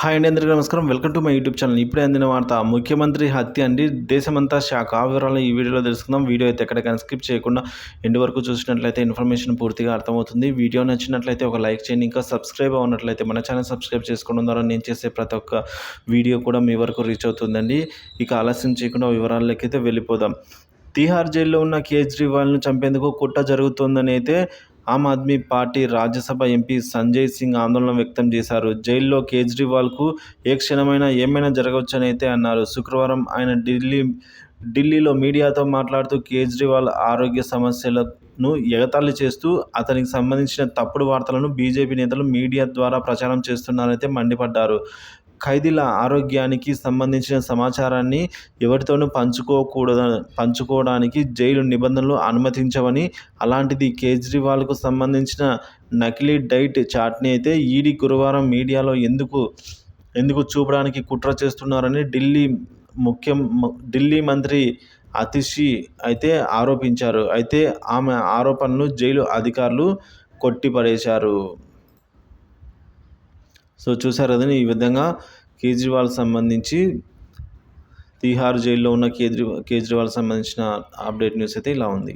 Hi అండి, అందరికీ నమస్కారం. Welcome to my YouTube channel. ఇప్పుడే అందిన వార్త, ముఖ్యమంత్రి హత్య అండి. దేశమంతా షాక్. ఆ వివరాలు ఈ వీడియోలో తెలుసుకుందాం. వీడియో అయితే ఎక్కడికైనా స్కిప్ చేయకుండా ఎండ్ వరకు చూసినట్లయితే ఇన్ఫర్మేషన్ పూర్తిగా అర్థమవుతుంది. వీడియో నచ్చినట్లయితే ఒక లైక్ చేయండి. ఇంకా సబ్స్క్రైబ్ అవ్వనట్లయితే మన ఛానల్ సబ్స్క్రైబ్ చేసుకోవడం ద్వారా నేను చేసే ప్రతి ఒక్క వీడియో కూడా మీ వరకు రీచ్ అవుతుందండి. ఇక ఆలస్యం చేయకుండా వివరాల్లోకి అయితే వెళ్ళిపోదాం. తీహార్ జైల్లో ఉన్న కేజ్రీవాల్ను చంపేందుకు కుట్ర జరుగుతోందని అయితే ఆమ్ ఆద్మీ పార్టీ రాజ్యసభ ఎంపీ సంజయ్ సింగ్ ఆందోళన వ్యక్తం చేశారు. జైల్లో కేజ్రీవాల్కు ఏ క్షణమైనా ఏమైనా జరగవచ్చని అయితే అన్నారు. శుక్రవారం ఆయన ఢిల్లీలో మీడియాతో మాట్లాడుతూ కేజ్రీవాల్ ఆరోగ్య సమస్యలను ఎగతాళి చేస్తూ అతనికి సంబంధించిన తప్పుడు వార్తలను బీజేపీ నేతలు మీడియా ద్వారా ప్రచారం చేస్తున్నారైతే మండిపడ్డారు. ఖైదీల ఆరోగ్యానికి సంబంధించిన సమాచారాన్ని ఎవరితోనూ పంచుకోవడానికి జైలు నిబంధనలు అనుమతించవని, అలాంటిది కేజ్రీవాల్కు సంబంధించిన నకిలీ డైట్ చార్ట్ని అయితే ఈడీ గురువారం మీడియాలో ఎందుకు చూపడానికి కుట్ర చేస్తున్నారని ఢిల్లీ మంత్రి అతిషి అయితే ఆరోపించారు. అయితే ఆమె ఆరోపణలు జైలు అధికారులు కొట్టిపడేశారు. సో చూసారు కదండి, ఈ విధంగా కేజ్రీవాల్ సంబంధించి తీహార్ జైల్లో ఉన్న కేజ్రీవాల్ సంబంధించిన అప్డేట్ న్యూస్ అయితే ఇలా ఉంది.